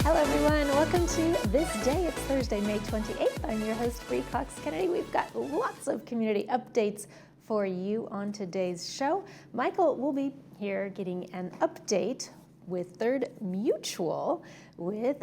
Hello everyone, welcome to This Day. It's Thursday, May 28th. I'm your host, Bree Cox Kennedy. We've got lots of community updates for you on today's show. Michael will be here getting an update with Third Mutual with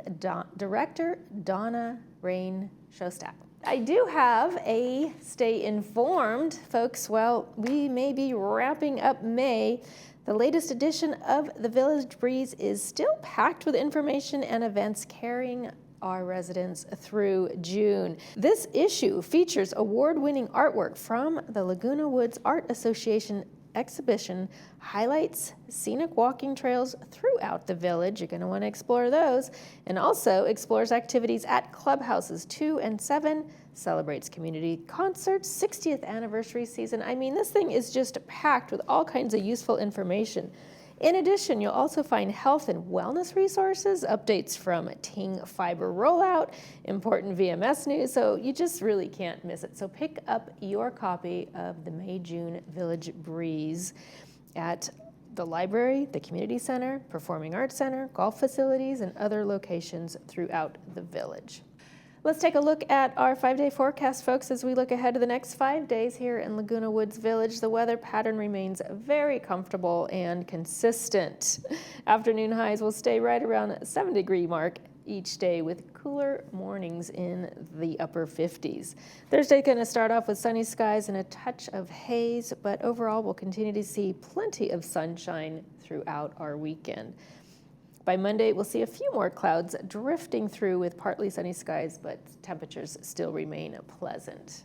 Director Donna Rain Shostak. I do have a stay informed, folks. Well, we may be wrapping up May. The latest edition of the Village Breeze is still packed with information and events carrying our residents through June. This issue features award-winning artwork from the Laguna Woods Art Association exhibition, highlights scenic walking trails throughout the village. You're going to want to explore those, and also explores activities at clubhouses 2 and 7, celebrates community concerts, 60th anniversary season. I mean, this thing is just packed with all kinds of useful information. In addition, you'll also find health and wellness resources, updates from Ting Fiber rollout, important VMS news, so you just really can't miss it. So pick up your copy of the May-June Village Breeze at the library, the community center, performing arts center, golf facilities, and other locations throughout the village. Let's take a look at our 5-day forecast, folks, as we look ahead to the next 5 days here in Laguna Woods Village. The weather pattern remains very comfortable and consistent. Afternoon highs will stay right around the 7-degree mark each day, with cooler mornings in the upper 50s. Thursday going to start off with sunny skies and a touch of haze, but overall we'll continue to see plenty of sunshine throughout our weekend. By Monday, we'll see a few more clouds drifting through with partly sunny skies, but temperatures still remain pleasant.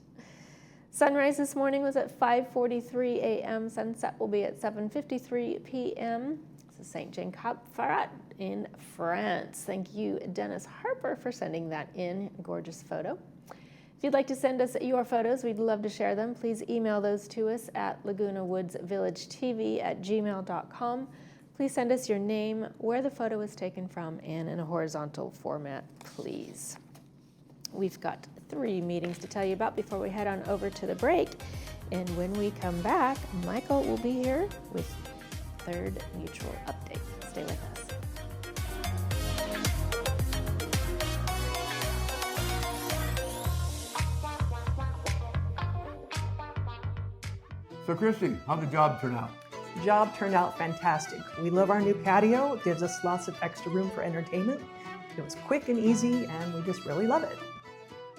Sunrise this morning was at 5:43 a.m. Sunset will be at 7:53 p.m. This is St. Jean Cap Ferrat in France. Thank you, Dennis Harper, for sending that in. Gorgeous photo. If you'd like to send us your photos, we'd love to share them. Please email those to us at lagunawoodsvillagetv@gmail.com. Please send us your name, where the photo was taken from, and in a horizontal format, please. We've got 3 meetings to tell you about before we head on over to the break. And when we come back, Michael will be here with Third Mutual update. Stay with us. So Christy, how'd the job turn out? Job turned out fantastic. We love our new patio. It gives us lots of extra room for entertainment. It was quick and easy, and we just really love it.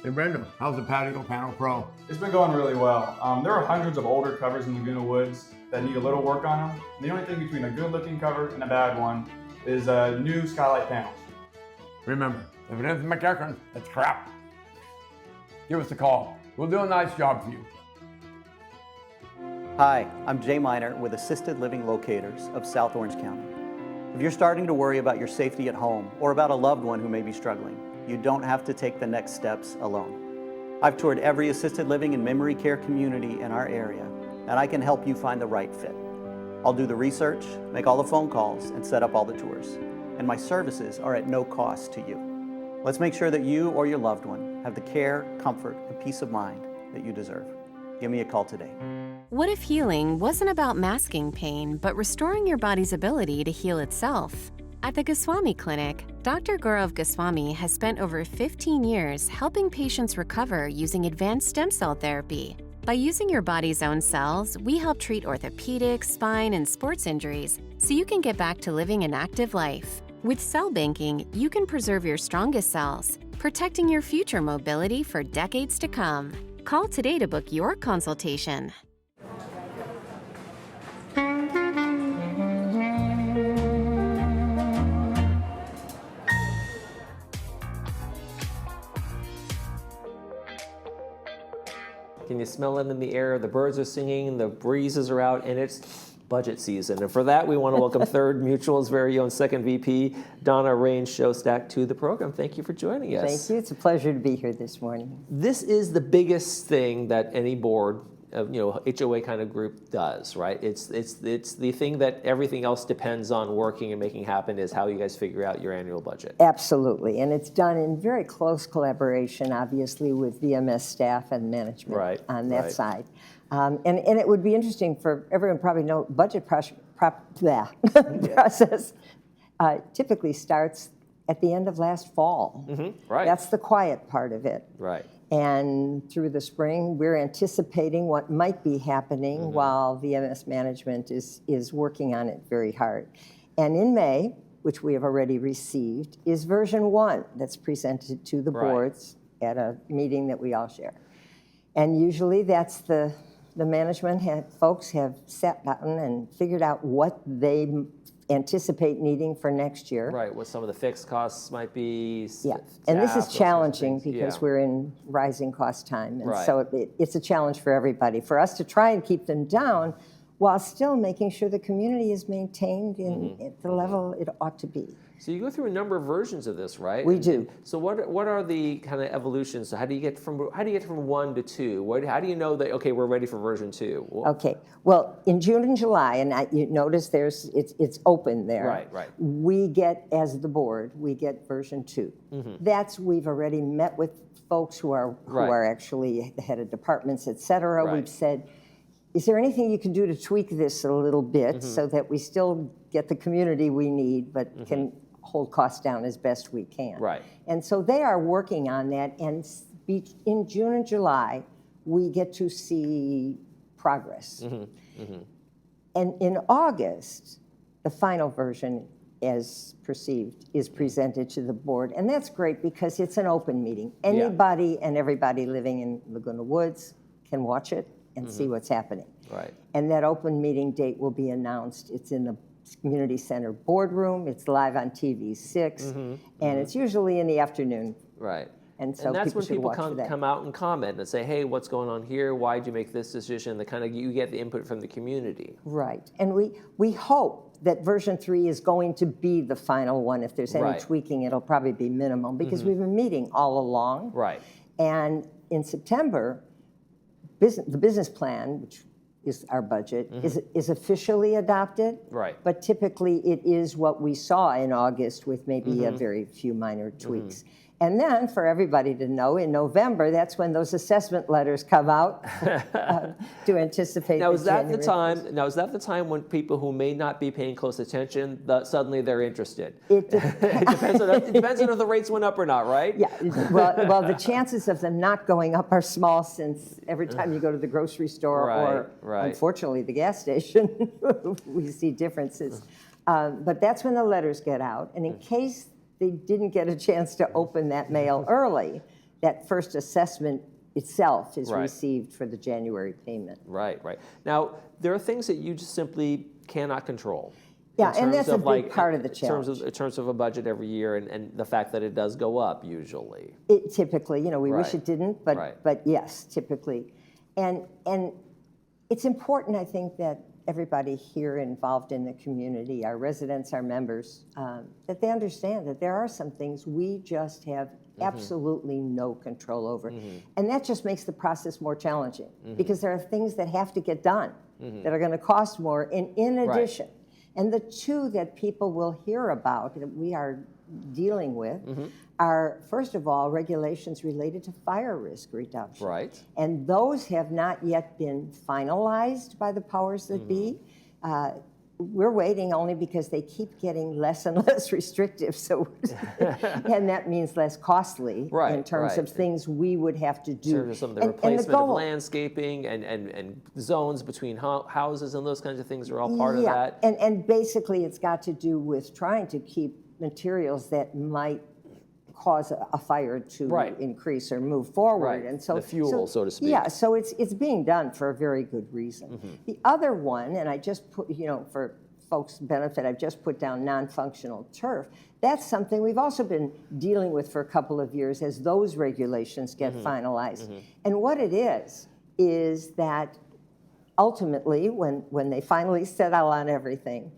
Hey Brenda, how's the Patio Panel Pro? It's been going really well. There are hundreds of older covers in Laguna Woods that need a little work on them. And the only thing between a good looking cover and a bad one is new skylight panels. Remember, if it isn't McEachern, it's crap. Give us a call. We'll do a nice job for you. Hi, I'm Jay Miner with Assisted Living Locators of South Orange County. If you're starting to worry about your safety at home or about a loved one who may be struggling, you don't have to take the next steps alone. I've toured every assisted living and memory care community in our area, and I can help you find the right fit. I'll do the research, make all the phone calls, and set up all the tours. And my services are at no cost to you. Let's make sure that you or your loved one have the care, comfort, and peace of mind that you deserve. Give me a call today. What if healing wasn't about masking pain, but restoring your body's ability to heal itself? At the Goswami Clinic, Dr. Gaurav Goswami has spent over 15 years helping patients recover using advanced stem cell therapy. By using your body's own cells, we help treat orthopedic, spine, and sports injuries so you can get back to living an active life. With cell banking, you can preserve your strongest cells, protecting your future mobility for decades to come. Call today to book your consultation. Can you smell it in the air? The birds are singing, the breezes are out, and it's budget season. And for that, we want to welcome Third Mutual's very own second VP, Donna Rain Shostak, to the program. Thank you for joining us. Thank you. It's a pleasure to be here this morning. This is the biggest thing that any board HOA kind of group does, right? It's the thing that everything else depends on working and making happen is how you guys figure out your annual budget. Absolutely, and it's done in very close collaboration, obviously, with VMS staff and management on that side. And it would be interesting for everyone to probably know budget process typically starts at the end of last fall. Right. That's the quiet part of it. Right. And through the spring, we're anticipating what might be happening while VMS management is working on it very hard. And in May, which we have already received, is version 1 that's presented to the boards at a meeting that we all share. And usually that's the management folks have sat down and figured out what they anticipate needing for next year. Right, what some of the fixed costs might be. Yeah, and this is staff, those sorts of challenging things. because we're in rising cost time. And Right. so it's a challenge for everybody, for us to try and keep them down while still making sure the community is maintained at the level it ought to be. So you go through a number of versions of this, right? We do. So what are the kind of evolutions? So how do you get from 1 to 2? How do you know that okay, we're ready for version 2? Okay. Well, in June and July, and you notice it's open there. Right, right. We get, as the board, we get version 2. We've already met with folks who are actually the head of departments, et cetera. Right. We've said, is there anything you can do to tweak this a little bit so that we still get the community we need, but can hold costs down as best we can? Right. And so they are working on that, and in June and July, we get to see progress. And in August, the final version, as perceived, is presented to the board. And that's great because it's an open meeting. Anybody and everybody living in Laguna Woods can watch it and see what's happening. Right. And that open meeting date will be announced. It's in the community center boardroom. It's live on TV 6, and it's usually in the afternoon. Right. And so that's people when should people watch for that. come out and comment and say, hey, what's going on here? Why did you make this decision? You get the input from the community. Right. And we hope that version 3 is going to be the final one. If there's any tweaking, it'll probably be minimal because we've been meeting all along. Right. And in September, the business plan, which is our budget, is officially adopted. Right. But typically it is what we saw in August with maybe a very few minor tweaks. And then, for everybody to know, in November, that's when those assessment letters come out to anticipate Now, the is that the January time? 1st. Now, is that the time when people who may not be paying close attention, suddenly they're interested? It depends on if the rates went up or not, right? Yeah. Well, the chances of them not going up are small, since every time you go to the grocery store or, unfortunately, the gas station, we see differences. But that's when the letters get out, and in case they didn't get a chance to open that mail early, that first assessment itself is received for the January payment. Right. Now, there are things that you just simply cannot control. Yeah, and that's a big part of the challenge. In terms of a budget every year and the fact that it does go up usually. It typically, we wish it didn't, but yes, typically. And it's important, I think, that everybody here involved in the community, our residents, our members, that they understand that there are some things we just have absolutely no control over. And that just makes the process more challenging because there are things that have to get done that are going to cost more. And in addition, and the two that people will hear about that we are dealing with are, first of all, regulations related to fire risk reduction. Right. And those have not yet been finalized by the powers that be. We're waiting only because they keep getting less and less restrictive. So, and that means less costly in terms of things we would have to do. In terms of some of the replacement of landscaping and zones between houses and those kinds of things are all part of that. And basically it's got to do with trying to keep materials that might cause a fire to increase or move forward. And so the fuel, so to speak. Yeah, so it's being done for a very good reason. The other one, and I just put, for folks' benefit, I've just put down non-functional turf. That's something we've also been dealing with for a couple of years as those regulations get finalized. And what it is that ultimately, when they finally settle on everything,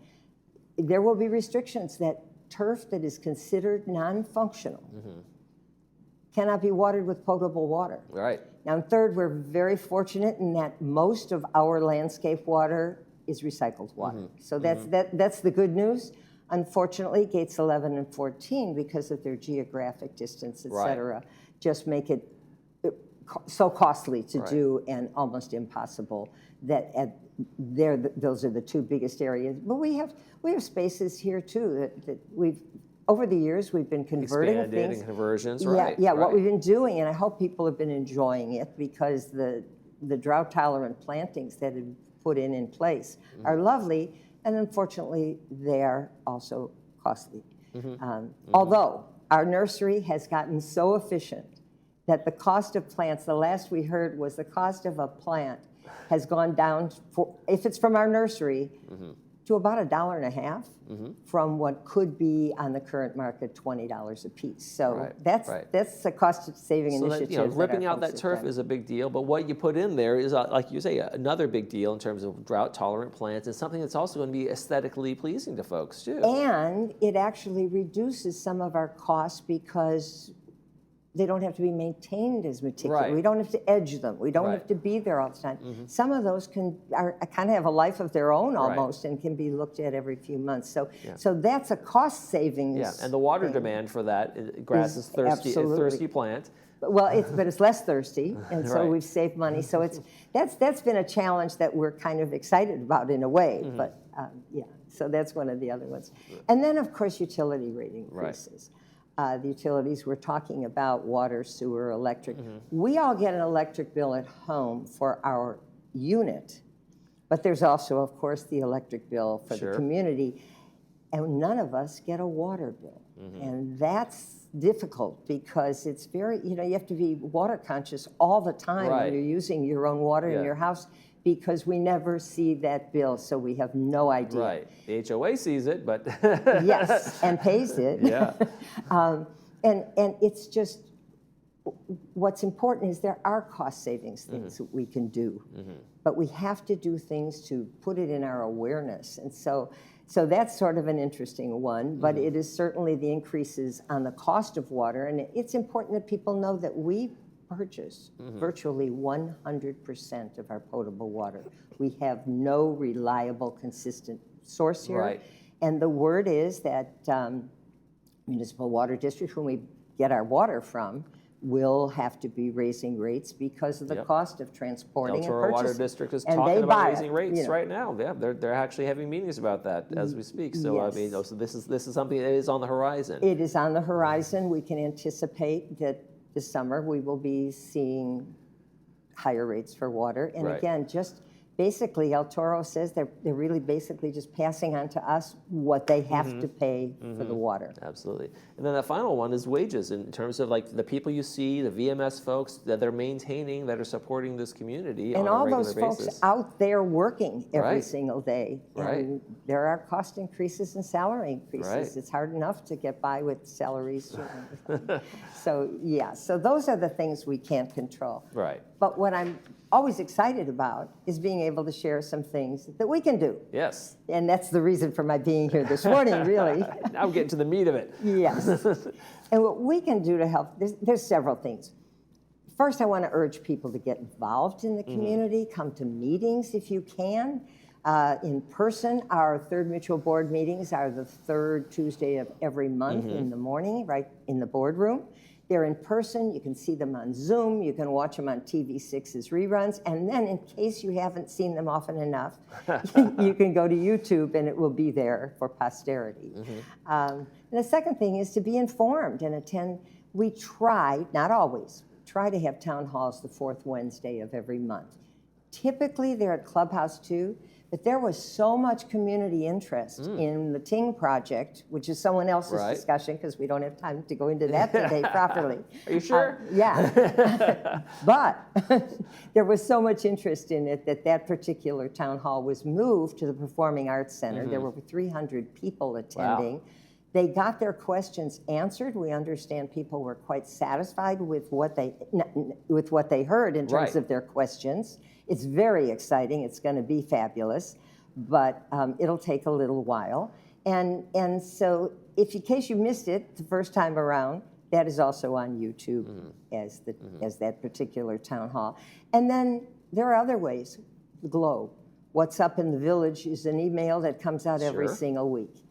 there will be restrictions that turf that is considered non-functional cannot be watered with potable water. Right. Now, third, we're very fortunate in that most of our landscape water is recycled water. So that's the good news. Unfortunately, gates 11 and 14, because of their geographic distance, et cetera, just make it so costly to do and almost impossible that those are the two biggest areas. But we have spaces here too that we've over the years, we've been converting Expanded things. and conversions, Yeah, right? yeah. What right. we've been doing, and I hope people have been enjoying it, because the drought-tolerant plantings that have put in place are lovely, and unfortunately, they are also costly. Although our nursery has gotten so efficient that the cost of plants, the last we heard was the cost of a plant has gone down, if it's from our nursery, to about $1.50 from what could be on the current market $20 a piece. So that's a cost-saving So initiative. that, you know, ripping out folks that have turf done. is a big deal, but what you put in there is, like you say, another big deal in terms of drought-tolerant plants, and something that's also going to be aesthetically pleasing to folks too. And it actually reduces some of our costs because they don't have to be maintained as meticulously. Right. We don't have to edge them. We don't have to be there all the time. Some of those kind of have a life of their own almost, and can be looked at every few months. So, so that's a cost savings. Yeah, and the water thing. demand for that, grass is thirsty, a absolutely. thirsty plant. Well, but it's less thirsty, and so Right. we've saved money. So that's been a challenge that we're kind of excited about in a way. But yeah, so that's one of the other ones. And then of course utility rate increases. The utilities, we're talking about water, sewer, electric. We all get an electric bill at home for our unit, but there's also, of course, the electric bill for the community, and none of us get a water bill. And that's difficult because it's very, you know, you have to be water conscious all the time when you're using your own water in your house, because we never see that bill, so we have no idea. Right. The HOA sees it, but yes, and pays it. Yeah. And it's just, what's important is there are cost savings things that we can do, but we have to do things to put it in our awareness. And so that's sort of an interesting one, but it is certainly the increases on the cost of water. And it's important that people know that we purchase virtually 100% of our potable water. We have no reliable, consistent source here. Right. And the word is that municipal water districts, when we get our water from, will have to be raising rates because of the cost of transporting El and Toro purchasing. Water District is And talking they about buy raising it, rates you know. right now. Yeah, they're actually having meetings about that as we speak. So I mean, so this is something that is on the horizon. It is on the horizon. We can anticipate that this summer we will be seeing higher rates for water. And again, just basically, El Toro says they're really basically just passing on to us what they have to pay for the water. Absolutely. And then the final one is wages, in terms of like the people you see, the VMS folks that they're maintaining, that are supporting this community And on a all regular those basis. folks out there working every Right. single day. Right. And there are cost increases and salary increases. Right. It's hard enough to get by with salaries. So yeah, so those are the things we can't control. Right. But what I'm always excited about is being able to share some things that we can do. Yes. And that's the reason for my being here this morning, really. Now we're getting to the meat of it. Yes. And what we can do to help, there's several things. First, I want to urge people to get involved in the community. Come to meetings if you can. In person, our third mutual board meetings are the third Tuesday of every month in the morning, right in the boardroom. They're in person. You can see them on Zoom. You can watch them on TV6's reruns. And then in case you haven't seen them often enough, you can go to YouTube and it will be there for posterity. And the second thing is to be informed and attend. We try, not always, try to have town halls the fourth Wednesday of every month. Typically, they're at Clubhouse too, but there was so much community interest in the Ting project, which is someone else's discussion because we don't have time to go into that today properly. Are you sure? Yeah. But there was so much interest in it that particular town hall was moved to the Performing Arts Center. There were 300 people attending. Wow. They got their questions answered. We understand people were quite satisfied with what they heard in terms of their questions. It's very exciting. It's going to be fabulous, but it'll take a little while. And so, if in case you missed it the first time around, that is also on YouTube as that particular town hall. And then there are other ways. The Globe, What's Up in the Village, is an email that comes out every single week.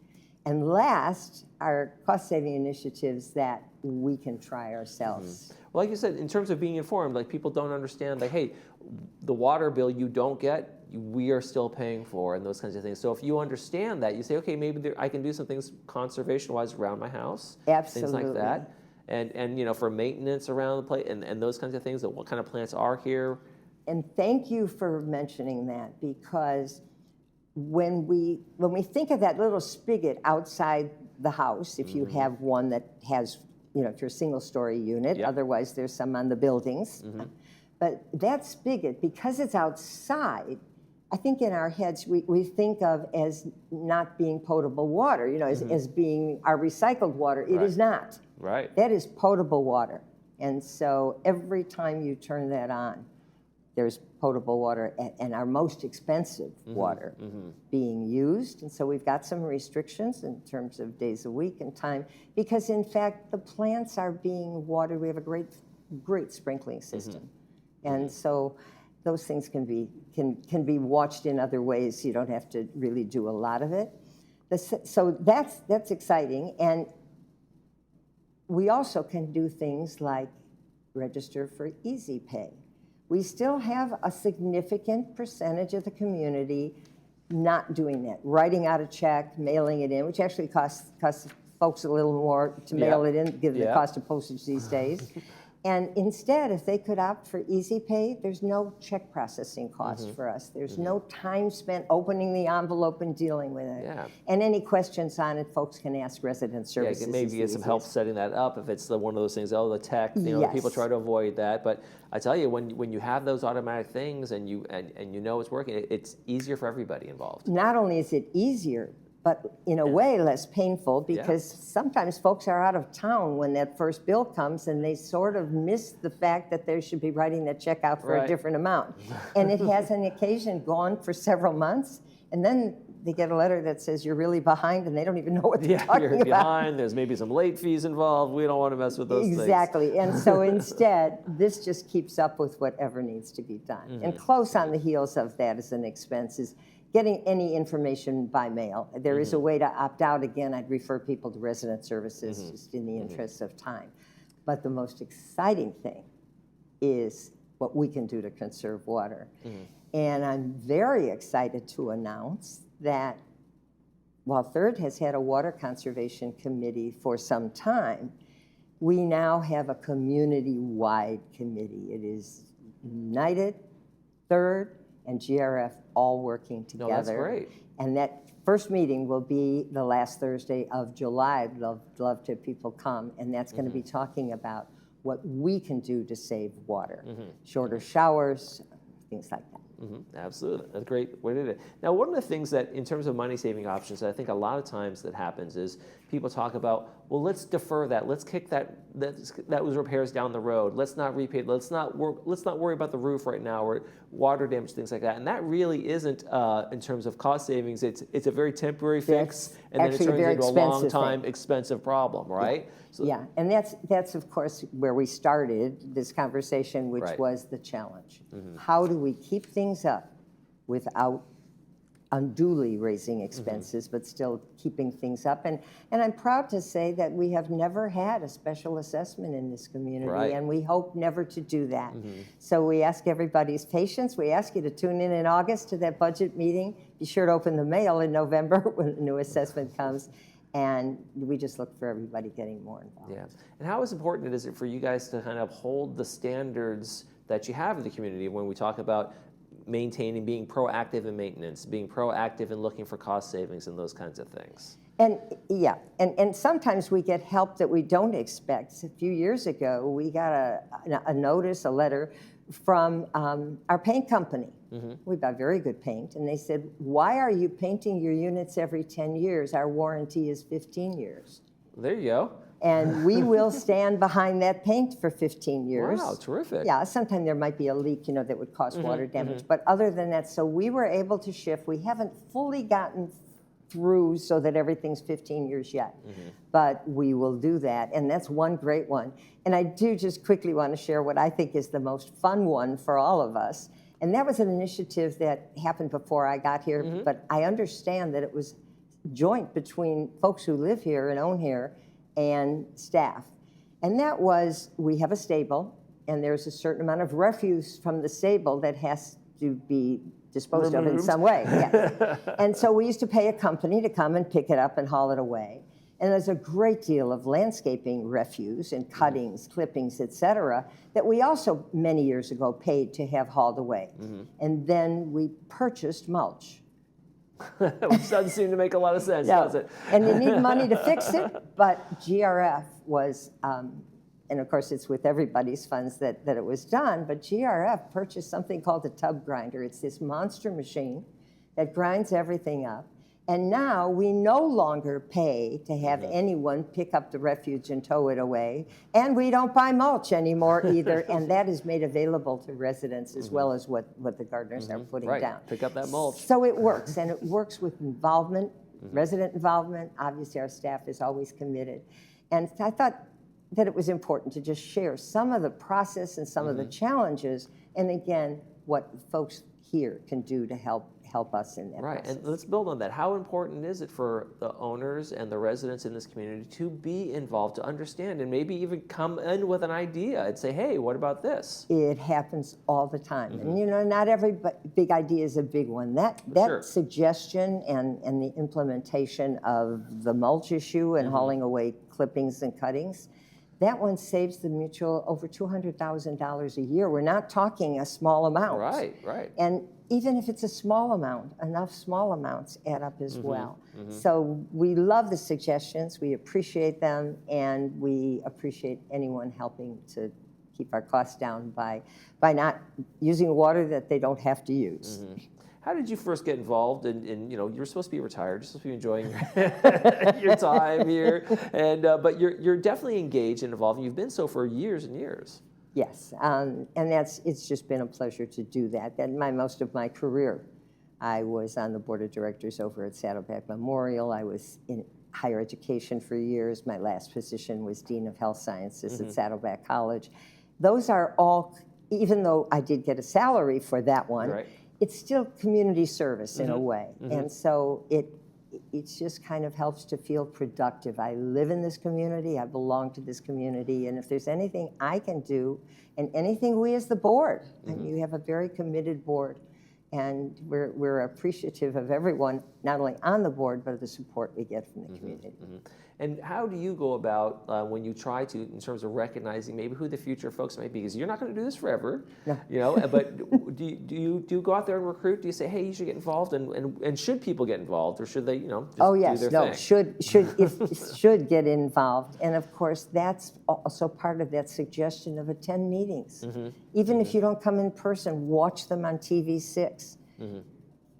And last, our cost-saving initiatives that we can try ourselves. Well, like you said, in terms of being informed, like people don't understand, like, hey, the water bill you don't get, we are still paying for, and those kinds of things. So if you understand that, you say, okay, maybe I can do some things conservation-wise around my house, Absolutely. things like that, and for maintenance around the place, and those kinds of things. That what kind of plants are here. And thank you for mentioning that, because when we think of that little spigot outside the house, if you have one that has, if you're a single-story unit, otherwise there's some on the buildings. But that spigot, because it's outside, I think in our heads we think of as not being potable water, as being our recycled water. It is not. Right. That is potable water. And so every time you turn that on, there's potable water and our most expensive water being used. And so we've got some restrictions in terms of days a week and time, because in fact the plants are being watered. We have a great sprinkling system. And so those things can be watched in other ways. You don't have to really do a lot of it. So that's exciting. And we also can do things like register for Easy Pay. We still have a significant percentage of the community not doing that, writing out a check, mailing it in, which actually costs folks a little more to mail it in, given the cost of postage these days. And instead, if they could opt for Easy Pay, there's no check processing cost for us. There's no time spent opening the envelope and dealing with it. Yeah. And any questions on it, folks can ask resident services. Maybe get some help setting that up if it's one of those things. The tech. People try to avoid that. But I tell you, when you have those automatic things and you know it's working, it's easier for everybody involved. Not only is it easier, but in a way less painful, because sometimes folks are out of town when that first bill comes and they sort of miss the fact that they should be writing that check out for a different amount. And it has on occasion gone for several months, and then they get a letter that says you're really behind and they don't even know what they're talking you're about. behind, there's maybe some late fees involved, we don't want to mess with those things. Exactly, and so instead, this just keeps up with whatever needs to be done. And close on the heels of that is an expense is getting any information by mail. There is a way to opt out. Again, I'd refer people to resident services just in the interest of time. But the most exciting thing is what we can do to conserve water. And I'm very excited to announce that while Third has had a water conservation committee for some time, we now have a community-wide committee. It is United, Third, and GRF all working together. No, that's great. And that first meeting will be the last Thursday of July. I'd love to have people come, and that's going to be talking about what we can do to save water. Shorter showers, things like that. Absolutely, that's a great way to do it. Now, one of the things that, in terms of money-saving options, that I think a lot of times that happens is people talk about, well, let's defer that, let's kick that was repairs down the road, let's not repay, let's not worry about the roof right now, or water damage, things like that. And that really isn't, in terms of cost savings, it's a very temporary fix, and then it turns into a long-time expensive problem, right? So, and that's of course where we started this conversation, which was the challenge. How do we keep things up without unduly raising expenses, but still keeping things up? And I'm proud to say that we have never had a special assessment in this community, and we hope never to do that. So we ask everybody's patience. We ask you to tune in August to that budget meeting. Be sure to open the mail in November when the new assessment comes. And we just look for everybody getting more involved. Yeah. And how important is it for you guys to kind of hold the standards that you have in the community when we talk about maintaining, being proactive in maintenance, being proactive in looking for cost savings and those kinds of things? And and sometimes we get help that we don't expect. A few years ago, we got a notice, a letter from our paint company. We buy very good paint, and they said, why are you painting your units every 10 years? Our warranty is 15 years. There you go. And we will stand behind that paint for 15 years. Wow, terrific. Yeah, sometimes there might be a leak, that would cause water damage. But other than that, so we were able to shift. We haven't fully gotten through so that everything's 15 years yet. But we will do that, and that's one great one. And I do just quickly want to share what I think is the most fun one for all of us. And that was an initiative that happened before I got here, but I understand that it was joint between folks who live here and own here and staff. And that was, we have a stable, and there's a certain amount of refuse from the stable that has to be disposed of in some way. Yes. And so we used to pay a company to come and pick it up and haul it away. And there's a great deal of landscaping refuse and cuttings, clippings, et cetera, that we also many years ago paid to have hauled away. And then we purchased mulch. Which doesn't seem to make a lot of sense, does it? And you need money to fix it, but GRF was, and of course it's with everybody's funds that it was done, but GRF purchased something called a tub grinder. It's this monster machine that grinds everything up. And now we no longer pay to have anyone pick up the refuge and tow it away. And we don't buy mulch anymore either. And that is made available to residents as well as what the gardeners are putting down. Pick up that mulch. So it works, and it works with involvement, resident involvement. Obviously, our staff is always committed. And I thought that it was important to just share some of the process and some of the challenges, and again, what folks here can do to help us in that process. And let's build on that. How important is it for the owners and the residents in this community to be involved, to understand, and maybe even come in with an idea and say, hey, what about this? It happens all the time. And you know, not every big idea is a big one. That suggestion and the implementation of the mulch issue and hauling away clippings and cuttings, that one saves the mutual over $200,000 a year. We're not talking a small amount. Right. And even if it's a small amount, enough small amounts add up as well. So we love the suggestions, we appreciate them, and we appreciate anyone helping to keep our costs down by not using water that they don't have to use. How did you first get involved in you know, you're supposed to be retired, you're supposed to be enjoying your time here, and but you're definitely engaged and involved, and you've been so for years and years. Yes, and it's just been a pleasure to do that. And most of my career, I was on the board of directors over at Saddleback Memorial. I was in higher education for years. My last position was Dean of Health Sciences at Saddleback College. Those are all, even though I did get a salary for that one, it's still community service in a way. And so it just kind of helps to feel productive. I live in this community, I belong to this community, and if there's anything I can do, and anything we as the board, and you have a very committed board, and we're appreciative of everyone, not only on the board, but the support we get from the community. And how do you go about when you try to, in terms of recognizing maybe who the future folks might be? Because you're not going to do this forever, you know. But do you go out there and recruit? Do you say, hey, you should get involved, and should people get involved, or should they, you know, just do their thing? Should get involved, and of course that's also part of that suggestion of attend meetings, even if you don't come in person, watch them on TV6.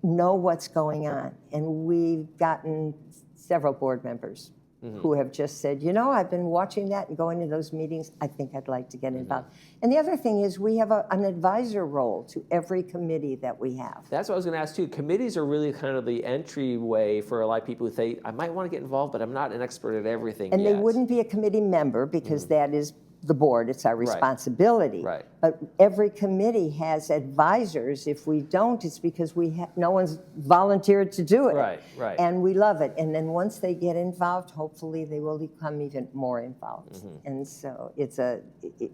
Know what's going on, and we've gotten several board members who have just said, you know, I've been watching that and going to those meetings. I think I'd like to get involved. And the other thing is we have an advisor role to every committee that we have. That's what I was going to ask too. Committees are really kind of the entryway for a lot of people who say, I might want to get involved, but I'm not an expert at everything and yet. they wouldn't be a committee member because that is the board, it's our responsibility. Right. But every committee has advisors. If we don't, it's because no one's volunteered to do it. Right. And we love it. And then once they get involved, hopefully they will become even more involved. And so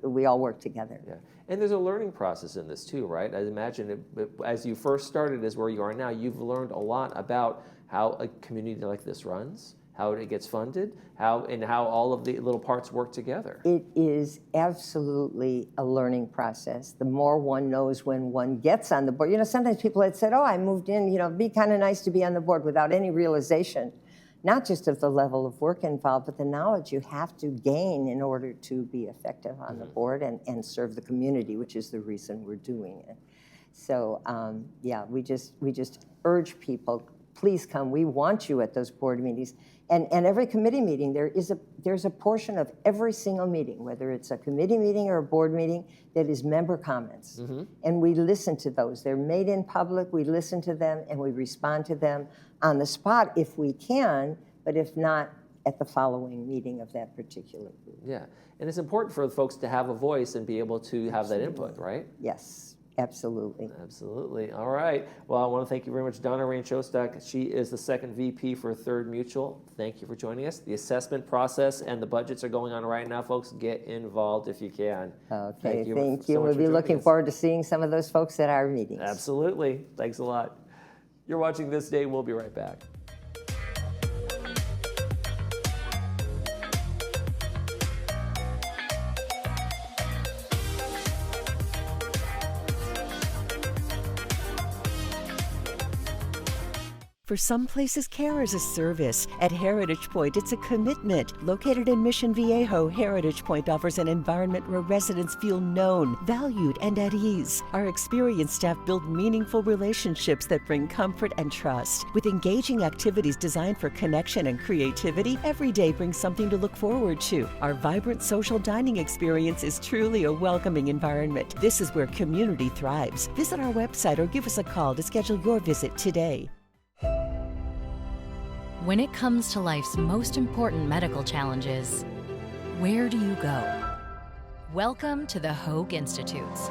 we all work together. Yeah. And there's a learning process in this too, right? I imagine as you first started as where you are now, you've learned a lot about how a community like this runs, how it gets funded, how all of the little parts work together. It is absolutely a learning process. The more one knows when one gets on the board. You know, sometimes people had said, oh, I moved in, you know, it'd be kind of nice to be on the board without any realization, not just of the level of work involved, but the knowledge you have to gain in order to be effective on the board and serve the community, which is the reason we're doing it. So, yeah, we just urge people, please come. We want you at those board meetings. And every committee meeting, there's a portion of every single meeting, whether it's a committee meeting or a board meeting, that is member comments. And we listen to those. They're made in public, we listen to them, and we respond to them on the spot if we can, but if not, at the following meeting of that particular group. Yeah, and it's important for folks to have a voice and be able to have that input, right? Yes. Absolutely. Absolutely. All right. Well, I want to thank you very much, Donna Rain Shostak. She is the second VP for Third Mutual. Thank you for joining us. The assessment process and the budgets are going on right now, folks. Get involved if you can. Okay, Thank you. thank so you. much We'll for be joining looking us. forward to seeing some of those folks at our meetings. Absolutely. Thanks a lot. You're watching This Day. We'll be right back. For some places, care is a service. At Heritage Point, it's a commitment. Located in Mission Viejo, Heritage Point offers an environment where residents feel known, valued, and at ease. Our experienced staff build meaningful relationships that bring comfort and trust. With engaging activities designed for connection and creativity, every day brings something to look forward to. Our vibrant social dining experience is truly a welcoming environment. This is where community thrives. Visit our website or give us a call to schedule your visit today. When it comes to life's most important medical challenges, where do you go? Welcome to the Hoag Institutes.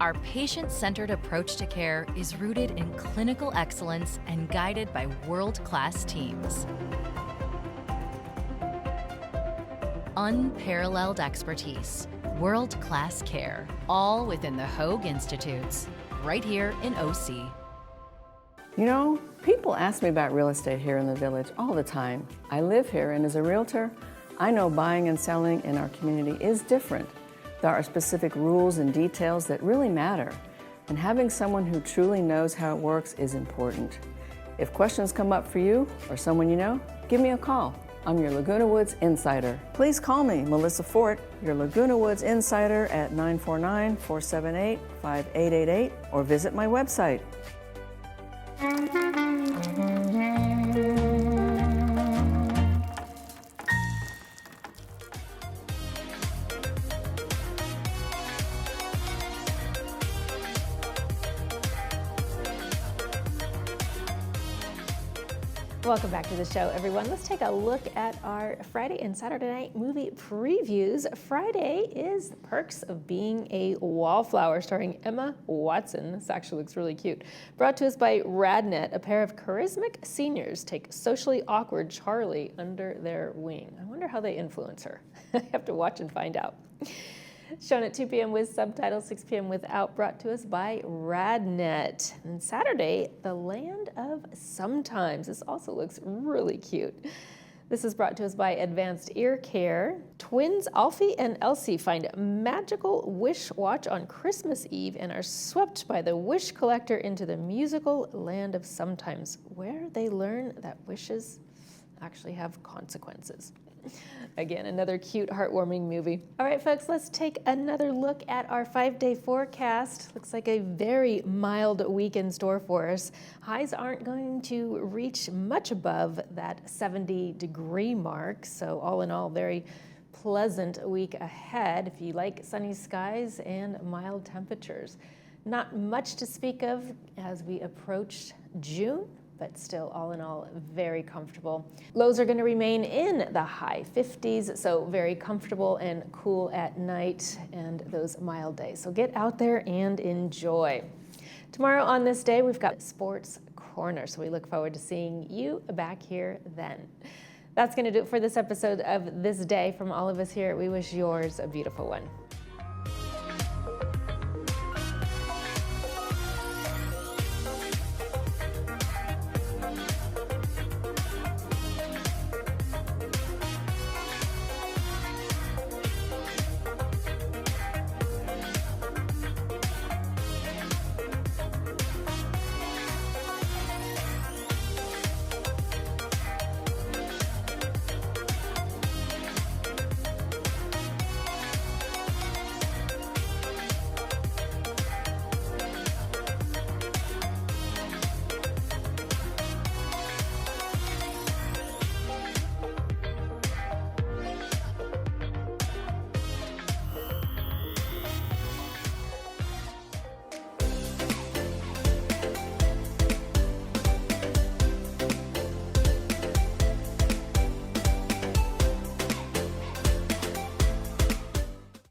Our patient-centered approach to care is rooted in clinical excellence and guided by world-class teams. Unparalleled expertise, world-class care, all within the Hoag Institutes, right here in OC. You know, people ask me about real estate here in the village all the time. I live here, and as a realtor, I know buying and selling in our community is different. There are specific rules and details that really matter, and having someone who truly knows how it works is important. If questions come up for you or someone you know, give me a call. I'm your Laguna Woods Insider. Please call me, Melissa Fort, your Laguna Woods Insider at 949-478-5888, or visit my website. Welcome back to the show, everyone. Let's take a look at our Friday and Saturday night movie previews. Friday is The Perks of Being a Wallflower, starring Emma Watson. This actually looks really cute. Brought to us by RadNet, a pair of charismatic seniors take socially awkward Charlie under their wing. I wonder how they influence her. I have to watch and find out. Shown at 2 p.m. with subtitles, 6 p.m. without, brought to us by RadNet. And Saturday, The Land of Sometimes. This also looks really cute. This is brought to us by Advanced Ear Care. Twins Alfie and Elsie find a magical wish watch on Christmas Eve and are swept by the wish collector into the musical Land of Sometimes, where they learn that wishes actually have consequences. Again, another cute, heartwarming movie. All right, folks, let's take another look at our 5-day forecast. Looks like a very mild week in store for us. Highs aren't going to reach much above that 70-degree mark, so all in all, very pleasant week ahead if you like sunny skies and mild temperatures. Not much to speak of as we approach June, but still, all in all, very comfortable. Lows are going to remain in the high 50s, so very comfortable and cool at night and those mild days. So get out there and enjoy. Tomorrow on this day, we've got Sports Corner, so we look forward to seeing you back here then. That's going to do it for this episode of This Day. From all of us here, we wish yours a beautiful one.